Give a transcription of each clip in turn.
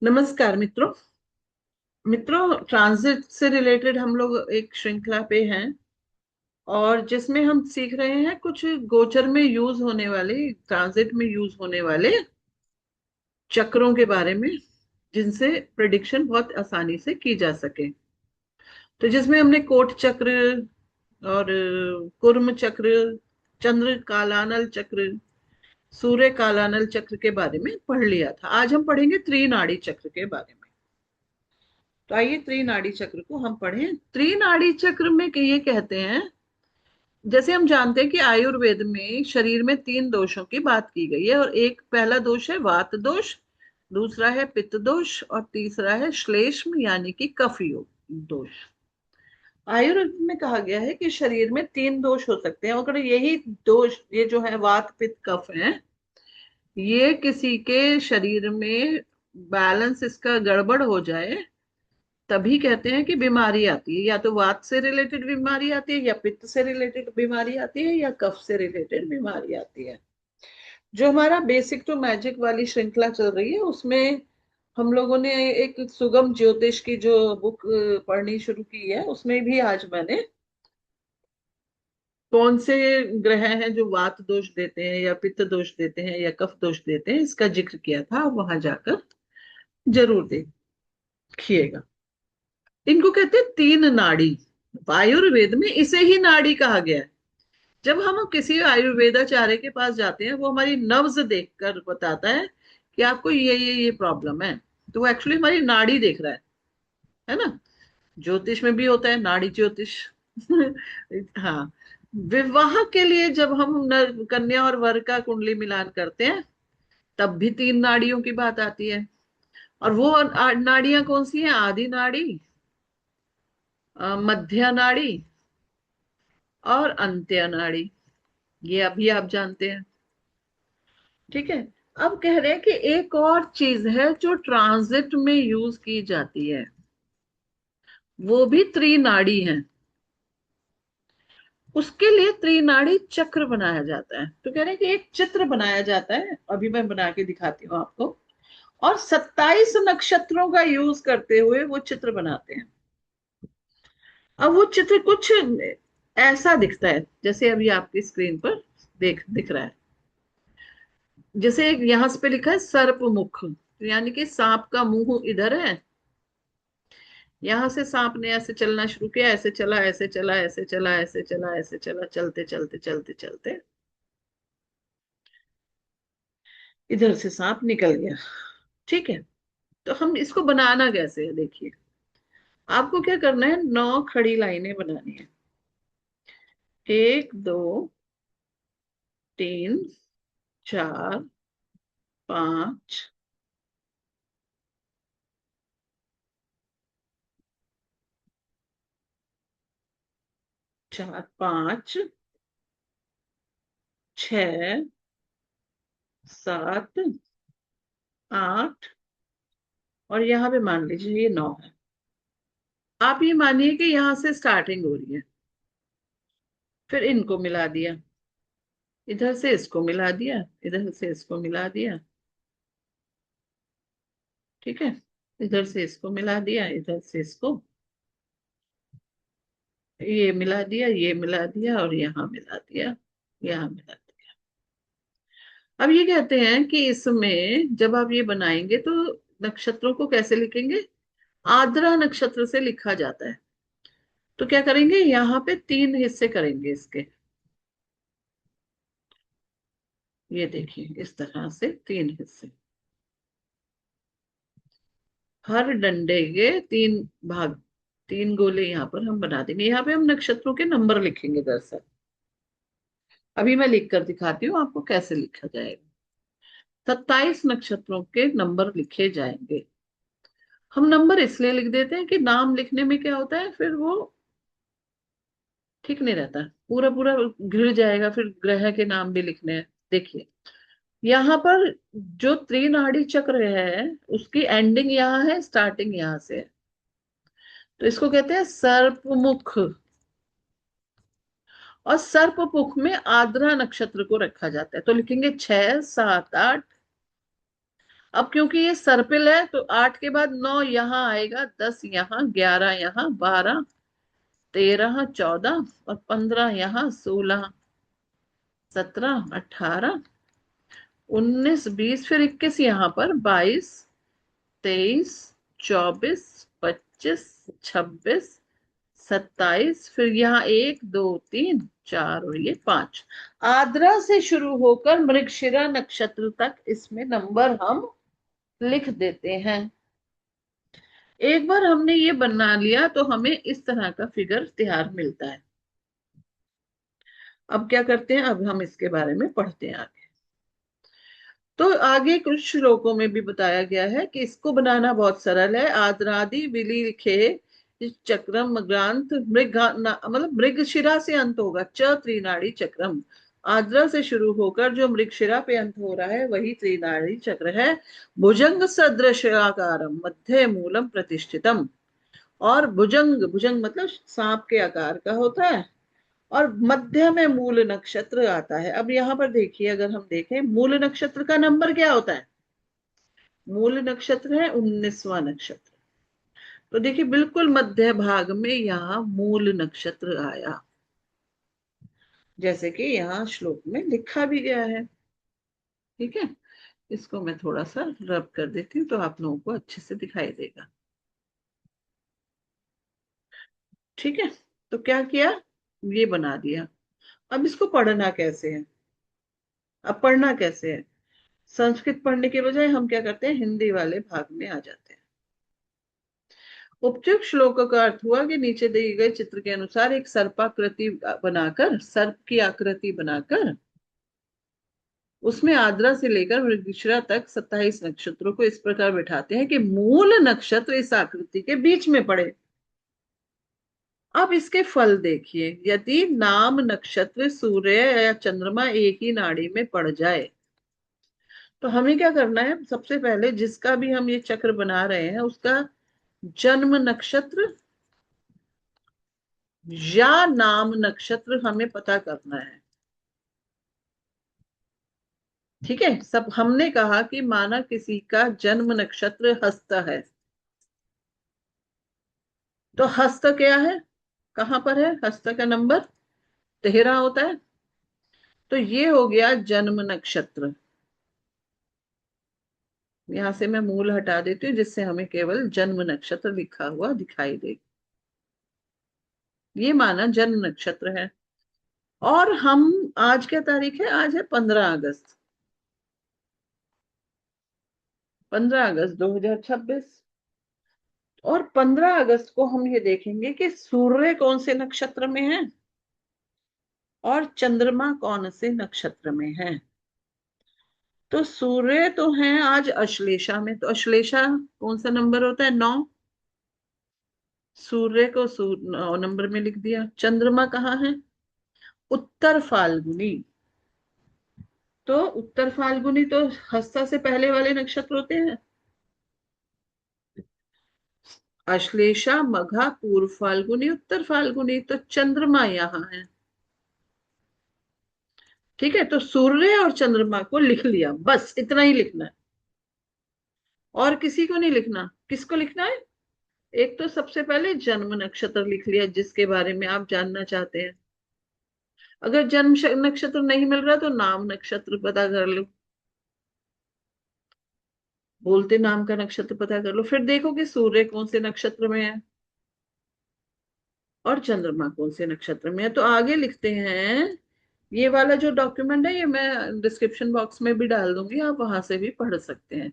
नमस्कार मित्रों। ट्रांजिट से रिलेटेड हम लोग एक श्रृंखला पे हैं और जिसमें हम सीख रहे हैं कुछ गोचर में यूज होने वाले, ट्रांजिट में यूज होने वाले चक्रों के बारे में, जिनसे प्रिडिक्शन बहुत आसानी से की जा सके। तो जिसमें हमने कोट चक्र और कुर्म चक्र, चंद्र कालानल चक्र, सूर्य कालानल चक्र के बारे में पढ़ लिया था। आज हम पढ़ेंगे त्रिनाड़ी चक्र के बारे में। तो आइए त्रिनाड़ी चक्र को हम पढ़ें। त्रिनाड़ी चक्र में ये कहते हैं, जैसे हम जानते हैं कि आयुर्वेद में शरीर में तीन दोषों की बात की गई है, और एक पहला दोष है वात दोष, दूसरा है पित्त दोष, और तीसरा है श्लेष्म यानी कि कफ दोष। आयुर्वेद में कहा गया है कि शरीर में तीन दोष हो सकते हैं। अगर यही दोष, ये जो है वात पित्त कफ है, ये किसी के शरीर में बैलेंस इसका गड़बड़ हो जाए, तभी कहते हैं कि बीमारी आती है। या तो वात से रिलेटेड बीमारी आती है, या पित्त से रिलेटेड बीमारी आती है, या कफ से रिलेटेड बीमारी आती है। जो हमारा बेसिक टू मैजिक वाली श्रृंखला चल रही है, उसमें हम लोगों ने एक सुगम ज्योतिष की जो बुक पढ़नी शुरू की है, उसमें भी आज मैंने कौन से ग्रह हैं जो वात दोष देते हैं, या पित्त दोष देते हैं, या कफ दोष देते हैं, इसका जिक्र किया था। आप वहां जाकर जरूर देखिएगा। इनको कहते हैं तीन नाड़ी। आयुर्वेद में इसे ही नाड़ी कहा गया है। जब हम किसी आयुर्वेदाचार्य के पास जाते हैं, वो हमारी नब्ज देखकर बताता है कि आपको ये प्रॉब्लम है, तो वो एक्चुअली हमारी नाड़ी देख रहा है ना। ज्योतिष में भी होता है नाड़ी ज्योतिष। हाँ। विवाह के लिए जब हम कन्या और वर का कुंडली मिलान करते हैं, तब भी तीन नाड़ियों की बात आती है। और वो नाड़ियां कौन सी हैं? आदि नाड़ी, मध्य नाड़ी और अंत्य नाड़ी। ये अभी आप जानते हैं। ठीक है। अब कह रहे हैं कि एक और चीज है जो ट्रांजिट में यूज की जाती है, वो भी त्रिनाड़ी है। उसके लिए त्रिनाड़ी चक्र बनाया जाता है। तो कह रहे हैं कि एक चित्र बनाया जाता है, अभी मैं बना के दिखाती हूँ आपको। और 27 नक्षत्रों का यूज करते हुए वो चित्र बनाते हैं। अब वो चित्र कुछ ऐसा दिखता है, जैसे अभी आपकी स्क्रीन पर दिख रहा है। जैसे यहां पे लिखा है सर्प मुख, तो यानी कि सांप का मुंह इधर है। यहां से सांप ने ऐसे चलना शुरू किया, ऐसे चला, ऐसे चला, ऐसे चला, ऐसे चला, ऐसे चला, चलते चलते चलते चलते इधर से सांप निकल गया। ठीक है। तो हम इसको बनाना कैसे है, देखिए। आपको क्या करना है, 9 खड़ी लाइनें बनानी है। 1 2 3 4 5 4 5 6 7 8, और यहाँ पे मान लीजिए ये 9 है। आप ये मानिए कि यहां से स्टार्टिंग हो रही है, फिर इनको मिला दिया, इधर से इसको मिला दिया, इधर से इसको मिला दिया। ठीक है। इधर से इसको मिला दिया, इधर से इसको, ये मिला दिया, ये मिला दिया, और यहाँ मिला दिया, यहाँ मिला दिया। अब ये कहते हैं कि इसमें जब आप ये बनाएंगे तो नक्षत्रों को कैसे लिखेंगे? आद्रा नक्षत्र से लिखा जाता है। तो क्या करेंगे, यहाँ पे 3 हिस्से करेंगे इसके। ये देखिए, इस तरह से 3 हिस्से, हर डंडे के 3 भाग, 3 गोले यहाँ पर हम बना देंगे। यहाँ पे हम नक्षत्रों के नंबर लिखेंगे दरअसल। अभी मैं लिख कर दिखाती हूँ आपको कैसे लिखा जाएगा। 27 नक्षत्रों के नंबर लिखे जाएंगे। हम नंबर इसलिए लिख देते हैं कि नाम लिखने में क्या होता है, फिर वो ठीक नहीं रहता, पूरा पूरा घिर जाएगा, फिर ग्रह के नाम भी लिखने हैं। देखिए, यहाँ पर जो त्रिनाड़ी चक्र है, उसकी एंडिंग यहाँ है, स्टार्टिंग यहाँ से है। तो इसको कहते हैं सर्पमुख। और सर्पमुख में आद्रा नक्षत्र को रखा जाता है। तो लिखेंगे 6 7 8, अब क्योंकि ये सर्पिल है तो 8 के बाद 9 यहाँ आएगा, 10 यहाँ, 11 यहाँ, 12, 13, 14 और 15 यहाँ, 16, 17, 18, 19, 20, फिर 21 यहाँ पर, 22, 23, 24, 25, 26, 27, फिर यहाँ 1, 2, 3, 4 और ये 5। आद्रा से शुरू होकर मृगशिरा नक्षत्र तक इसमें नंबर हम लिख देते हैं। एक बार हमने ये बना लिया तो हमें इस तरह का फिगर तैयार मिलता है। अब क्या करते हैं, अब हम इसके बारे में पढ़ते हैं आगे। तो आगे कुछ श्लोकों में भी बताया गया है कि इसको बनाना बहुत सरल है। आद्रादि विलिखे चक्रम ग्रांथ मृग, मतलब मृगशिरा से अंत होगा, च त्रिनाड़ी चक्रम। आद्रा से शुरू होकर जो मृगशिरा पे अंत हो रहा है वही त्रिनाड़ी चक्र है। भुजंग सदृश आकारम मध्य मूलम प्रतिष्ठितम। और भुजंग, भुजंग मतलब सांप के आकार का होता है, और मध्य में मूल नक्षत्र आता है। अब यहां पर देखिए, अगर हम देखें मूल नक्षत्र का नंबर क्या होता है, मूल नक्षत्र है 19वां नक्षत्र। तो देखिए बिल्कुल मध्य भाग में यहाँ मूल नक्षत्र आया, जैसे कि यहाँ श्लोक में लिखा भी गया है। ठीक है, इसको मैं थोड़ा सा रब कर देती हूँ तो आप लोगों को अच्छे से दिखाई देगा। ठीक है, तो क्या किया, ये बना दिया। अब इसको पढ़ना कैसे है, अब पढ़ना कैसे है। संस्कृत पढ़ने के बजाय हम क्या करते हैं, हिंदी वाले भाग में आ जाते हैं। उपयुक्त श्लोक का अर्थ हुआ कि नीचे दिए गए चित्र के अनुसार एक सर्पाकृति बनाकर, सर्प की आकृति बनाकर उसमें आद्रा से लेकर मृगशिरा तक 27 नक्षत्रों को इस प्रकार बिठाते हैं कि मूल नक्षत्र इस आकृति के बीच में पड़े। अब इसके फल देखिए, यदि नाम नक्षत्र सूर्य या चंद्रमा एक ही नाड़ी में पड़ जाए तो हमें क्या करना है, सबसे पहले जिसका भी हम ये चक्र बना रहे हैं उसका जन्म नक्षत्र या नाम नक्षत्र हमें पता करना है। ठीक है, सब हमने कहा कि माना किसी का जन्म नक्षत्र हस्त है, तो हस्त क्या है, कहां पर है, हस्त का नंबर 13 होता है। तो ये हो गया जन्म नक्षत्र। यहां से मैं मूल हटा देती हूँ जिससे हमें केवल जन्म नक्षत्र लिखा हुआ दिखाई दे। ये माना जन्म नक्षत्र है। और हम, आज क्या तारीख है, आज है 15 अगस्त, 15 अगस्त 2026। और 15 अगस्त को हम ये देखेंगे कि सूर्य कौन से नक्षत्र में है और चंद्रमा कौन से नक्षत्र में है। तो सूर्य तो है आज अश्लेषा में, तो अश्लेषा कौन सा नंबर होता है, 9। सूर्य को 9 नंबर में लिख दिया। चंद्रमा कहाँ है, उत्तर फाल्गुनी। तो उत्तर फाल्गुनी तो हस्ता से पहले वाले नक्षत्र होते हैं, अश्लेषा, मघा, पूर्व फाल्गुनी, उत्तर फाल्गुनी। तो चंद्रमा यहाँ है। ठीक है, तो सूर्य और चंद्रमा को लिख लिया, बस इतना ही लिखना है, और किसी को नहीं लिखना। किसको लिखना है, एक तो सबसे पहले जन्म नक्षत्र लिख लिया जिसके बारे में आप जानना चाहते हैं। अगर जन्म नक्षत्र नहीं मिल रहा तो नाम नक्षत्र पता कर लो, बोलते नाम का नक्षत्र पता कर लो। फिर देखो कि सूर्य कौन से नक्षत्र में है और चंद्रमा कौन से नक्षत्र में है। तो आगे लिखते हैं, ये वाला जो डॉक्यूमेंट है ये मैं डिस्क्रिप्शन बॉक्स में भी डाल दूंगी, आप वहां से भी पढ़ सकते हैं।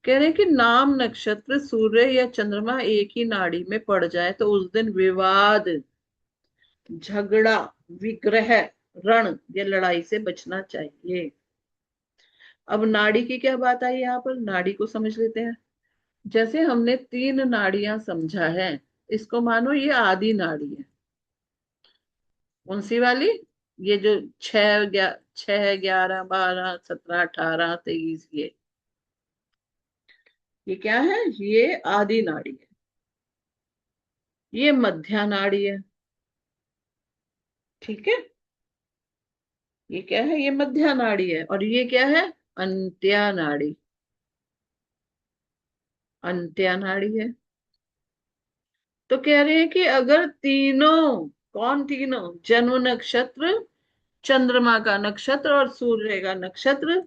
कह रहे हैं कि नाम नक्षत्र सूर्य या चंद्रमा एक ही नाड़ी में पड़ जाए तो उस दिन विवाद, झगड़ा, विग्रह, रण या लड़ाई से बचना चाहिए। अब नाड़ी की क्या बात आई, यहाँ पर नाड़ी को समझ लेते हैं। जैसे हमने 3 नाड़ियां समझा है, इसको मानो ये आदि नाड़ी है। कौन सी वाली, ये जो 6, 11, 12, 17, 18, 23, ये क्या है, ये आदि नाड़ी है। ये मध्या नाड़ी है। ठीक है, ये क्या है, ये मध्या नाड़ी है, और ये क्या है, अंत्या नाड़ी। अंत्या नाड़ी है। तो कह रहे हैं कि अगर तीनों, कौन तीनों, जन्म नक्षत्र, चंद्रमा का नक्षत्र और सूर्य का नक्षत्र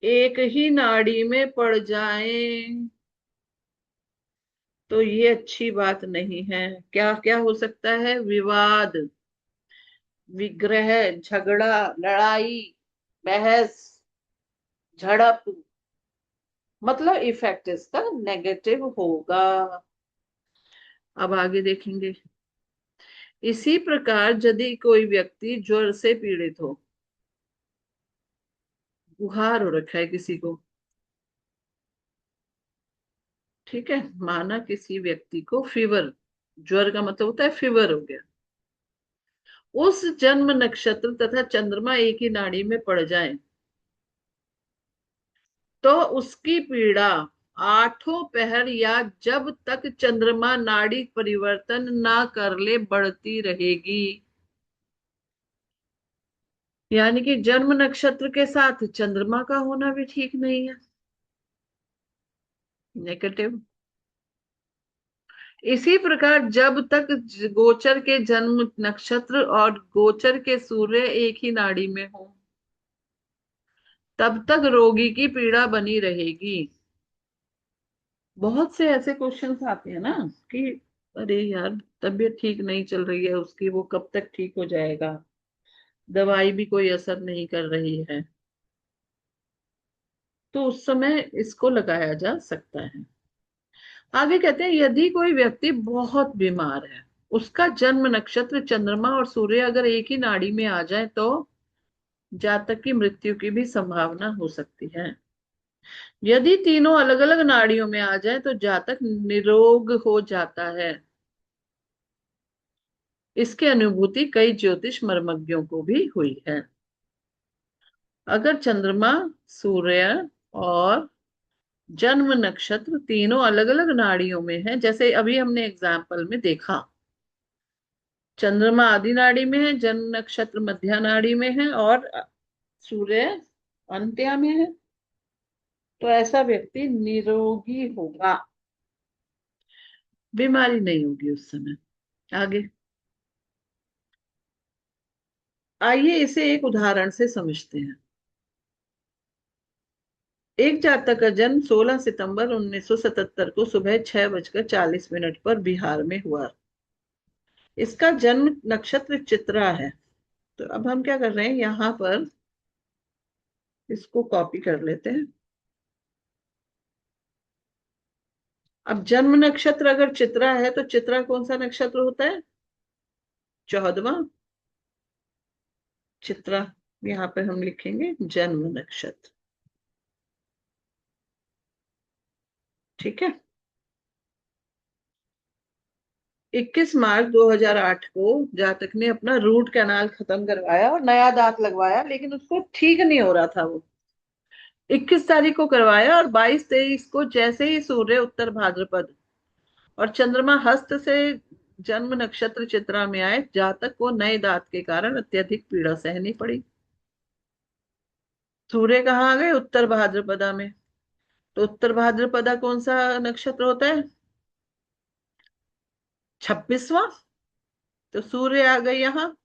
एक ही नाड़ी में पड़ जाएं, तो ये अच्छी बात नहीं है। क्या क्या हो सकता है? विवाद, विग्रह, झगड़ा, लड़ाई, बहस, झड़प, मतलब इफेक्ट इसका नेगेटिव होगा। अब आगे देखेंगे। इसी प्रकार यदि कोई व्यक्ति ज्वर से पीड़ित हो, बुखार हो रखा है किसी को, ठीक है, माना किसी व्यक्ति को फीवर, ज्वर का मतलब होता है फीवर हो गया, उस जन्म नक्षत्र तथा चंद्रमा एक ही नाड़ी में पड़ जाए, तो उसकी पीड़ा आठों पहर या जब तक चंद्रमा नाड़ी परिवर्तन ना कर ले बढ़ती रहेगी। यानी कि जन्म नक्षत्र के साथ चंद्रमा का होना भी ठीक नहीं है, नेगेटिव। इसी प्रकार जब तक गोचर के जन्म नक्षत्र और गोचर के सूर्य एक ही नाड़ी में हो, तब तक रोगी की पीड़ा बनी रहेगी। बहुत से ऐसे क्वेश्चंस आते हैं ना कि अरे यार, तबीयत ठीक नहीं चल रही है उसकी, वो कब तक ठीक हो जाएगा, दवाई भी कोई असर नहीं कर रही है, तो उस समय इसको लगाया जा सकता है। आगे कहते हैं यदि कोई व्यक्ति बहुत बीमार है, उसका जन्म नक्षत्र, चंद्रमा और सूर्य अगर एक ही नाड़ी में आ जाए, तो जातक की मृत्यु की भी संभावना हो सकती है। यदि तीनों अलग अलग नाड़ियों में आ जाए तो जातक निरोग हो जाता है। इसकी अनुभूति कई ज्योतिष मर्मज्ञों को भी हुई है। अगर चंद्रमा, सूर्य और जन्म नक्षत्र तीनों अलग अलग नाड़ियों में है, जैसे अभी हमने एग्जाम्पल में देखा, चंद्रमा आदि नाड़ी में है, जन्म नक्षत्र मध्य नाड़ी में है और सूर्य अंत्या में है, तो ऐसा व्यक्ति निरोगी होगा, बीमारी नहीं होगी उस समय। आगे आइए इसे एक उदाहरण से समझते हैं। एक जातक का जन्म 16 सितंबर 1977 को सुबह 6:40 पर बिहार में हुआ। इसका जन्म नक्षत्र चित्रा है। तो अब हम क्या कर रहे हैं, यहाँ पर इसको कॉपी कर लेते हैं। अब जन्म नक्षत्र अगर चित्रा है, तो चित्रा कौन सा नक्षत्र होता है? 14वां। चित्रा, यहाँ पे हम लिखेंगे जन्म नक्षत्र, ठीक है। 21 मार्च 2008 को जातक ने अपना रूट कैनाल खत्म करवाया और नया दांत लगवाया, लेकिन उसको ठीक नहीं हो रहा था वो। 21 तारीख को करवाया और 22-23 को जैसे ही सूर्य उत्तर भाद्रपद और चंद्रमा हस्त से जन्म नक्षत्र चित्रा में आए, जातक को नए दांत के कारण अत्यधिक पीड़ा सहनी पड़ी। सूर्य कहाँ आ गए? उत्तर भाद्रपदा में। तो उत्तर भाद्रपदा कौन सा नक्षत्र होता है? 26वां। तो सूर्य आ गए यहाँ,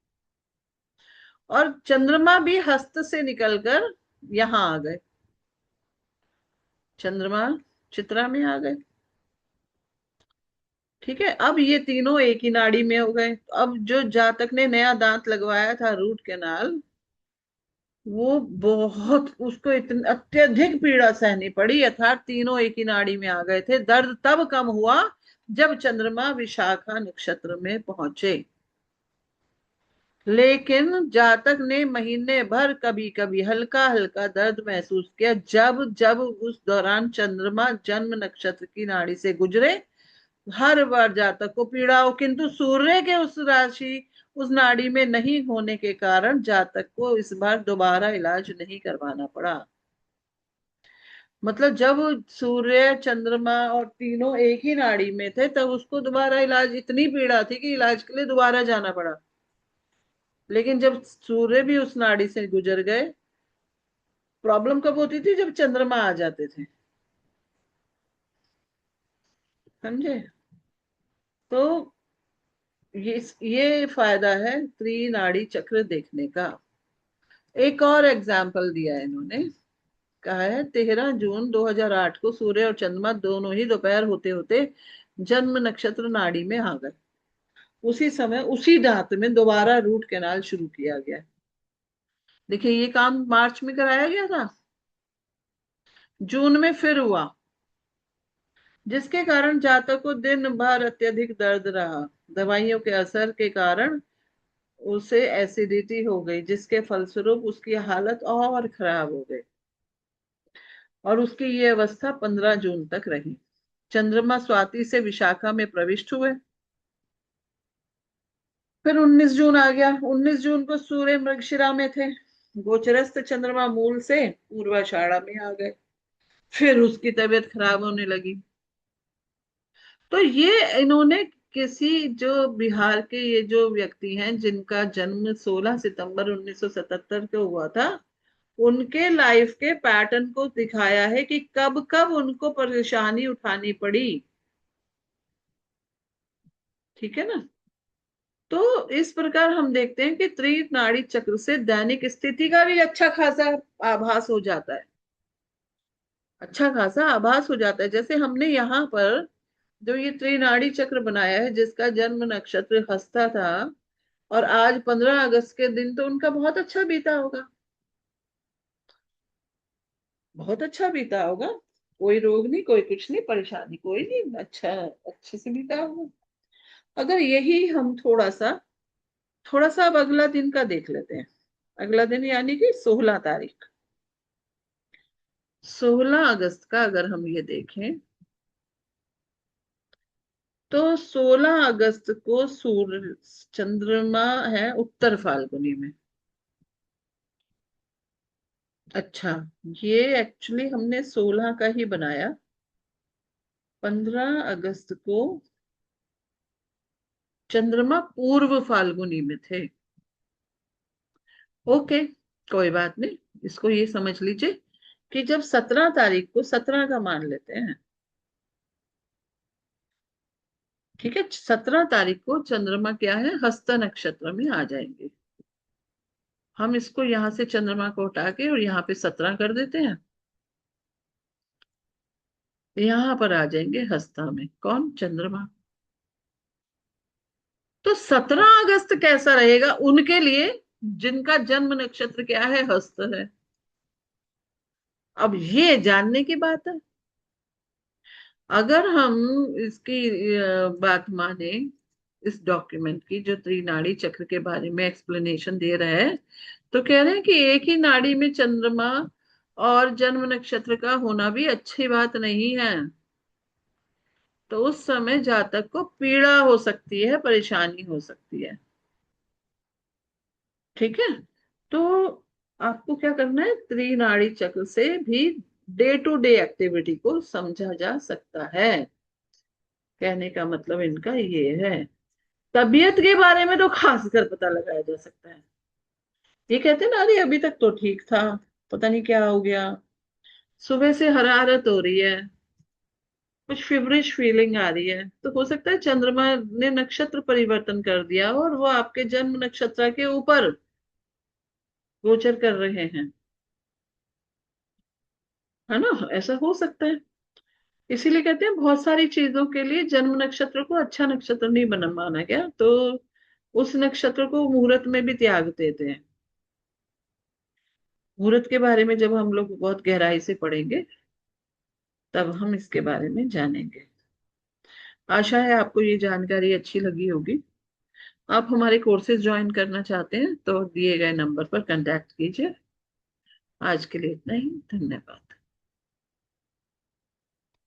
और चंद्रमा भी हस्त से निकलकर यहाँ आ गए, चंद्रमा चित्रा में आ गए, ठीक है। अब ये तीनों एक ही नाड़ी में हो गए। अब जो जातक ने नया दांत लगवाया था, रूट कैनाल, वो बहुत, उसको इतनी अत्यधिक पीड़ा सहनी पड़ी, अर्थात तीनों एक ही नाड़ी में आ गए थे। दर्द तब कम हुआ जब चंद्रमा विशाखा नक्षत्र में पहुंचे, लेकिन जातक ने महीने भर कभी कभी हल्का हल्का दर्द महसूस किया, जब जब उस दौरान चंद्रमा जन्म नक्षत्र की नाड़ी से गुजरे। हर बार जातक को पीड़ा हो, किंतु सूर्य के उस राशि, उस नाड़ी में नहीं होने के कारण जातक को इस बार दोबारा इलाज नहीं करवाना पड़ा। मतलब जब सूर्य, चंद्रमा और तीनों एक ही नाड़ी में थे, तब उसको दोबारा इलाज, इतनी पीड़ा थी कि इलाज के लिए दोबारा जाना पड़ा। लेकिन जब सूर्य भी उस नाड़ी से गुजर गए, प्रॉब्लम कब होती थी? जब चंद्रमा आ जाते थे। समझे? तो ये फायदा है त्रिनाड़ी चक्र देखने का। एक और एग्जाम्पल दिया है इन्होंने। कहा है 13 जून 2008 को सूर्य और चंद्रमा दोनों ही दोपहर होते होते जन्म नक्षत्र नाड़ी में आ गए। उसी समय उसी धात में दोबारा रूट कैनाल शुरू किया गया। देखिए, ये काम मार्च में कराया गया था, जून में फिर हुआ, जिसके कारण जातक को दिन भर अत्यधिक दर्द रहा। दवाइयों के असर के कारण उसे एसिडिटी हो गई, जिसके फलस्वरूप उसकी हालत और खराब हो गई, और उसकी ये अवस्था 15 जून तक रही। चंद्रमा स्वाति से विशाखा में प्रविष्ट हुए। फिर 19 जून आ गया। 19 जून को सूर्य मृगशिरा में थे। गोचरस्थ चंद्रमा मूल से पूर्वाषाढ़ा में आ गए। फिर उसकी तबीयत खराब होने लगी। तो ये इन्होंने किसी जो बिहार के ये जो व्यक्ति हैं जिनका जन्म 16 सितंबर 1977 को हुआ था, उनके लाइफ के पैटर्न को दिखाया है कि कब कब उनको परेशानी उठानी पड़ी। ठीक है ना? तो इस प्रकार हम देखते हैं कि त्रिनाड़ी चक्र से दैनिक स्थिति का भी अच्छा खासा आभास हो जाता है। अच्छा खासा आभास हो जाता है। जैसे हमने यहाँ पर जो ये त्रिनाड़ी चक्र बनाया है, जिसका जन्म नक्षत्र हस्ता था, और आज 15 अगस्त के दिन तो उनका बहुत अच्छा बीता होगा। बहुत अच्छा बीता होगा। कोई रोग नहीं, कोई कुछ नहीं, परेशानी कोई नहीं, अच्छा, अच्छे से बीता होगा। अगर यही हम थोड़ा सा अब अगला दिन का देख लेते हैं। अगला दिन यानी कि 16 तारीख, 16 अगस्त का अगर हम ये देखें, तो 16 अगस्त को सूर्य चंद्रमा है उत्तर फाल्गुनी में। अच्छा, ये एक्चुअली हमने 16 का ही बनाया। 15 अगस्त को चंद्रमा पूर्व फाल्गुनी में थे। ओके, कोई बात नहीं। इसको ये समझ लीजिए कि जब 17 तारीख को, 17 का मान लेते हैं, ठीक है, 17 तारीख को चंद्रमा क्या है, हस्त नक्षत्र में आ जाएंगे। हम इसको यहां से चंद्रमा को हटा के और यहाँ पे 17 कर देते हैं। यहां पर आ जाएंगे हस्ता में, कौन, चंद्रमा। तो 17 अगस्त कैसा रहेगा उनके लिए, जिनका जन्म नक्षत्र क्या है, हस्त है। अब ये जानने की बात है। अगर हम इसकी बात माने, इस डॉक्यूमेंट की जो त्रिनाड़ी चक्र के बारे में एक्सप्लेनेशन दे रहा है, तो कह रहे हैं कि एक ही नाड़ी में चंद्रमा और जन्म नक्षत्र का होना भी अच्छी बात नहीं है। तो उस समय जातक को पीड़ा हो सकती है, परेशानी हो सकती है। ठीक है? तो आपको क्या करना है, त्रिनाड़ी चक्र से भी डे टू डे एक्टिविटी को समझा जा सकता है। कहने का मतलब इनका ये है। तबीयत के बारे में तो खासकर पता लगाया जा सकता है। ये कहते हैं ना, अरे अभी तक तो ठीक था, पता नहीं क्या हो गया, सुबह से हरारत हो रही है, कुछ फीवरिश फीलिंग आ रही है, तो हो सकता है चंद्रमा ने नक्षत्र परिवर्तन कर दिया और वो आपके जन्म नक्षत्र के ऊपर गोचर कर रहे हैं। है ना? ऐसा हो सकता है। इसीलिए कहते हैं बहुत सारी चीजों के लिए जन्म नक्षत्र को अच्छा नक्षत्र नहीं बना माना गया, तो उस नक्षत्र को मुहूर्त में भी त्याग देते हैं। मुहूर्त के बारे में जब हम लोग बहुत गहराई से पढ़ेंगे, तब हम इसके बारे में जानेंगे। आशा है आपको ये जानकारी अच्छी लगी होगी। आप हमारे कोर्सेज ज्वाइन करना चाहते हैं तो दिए गए नंबर पर कांटेक्ट कीजिए। आज के लिए इतना ही, धन्यवाद।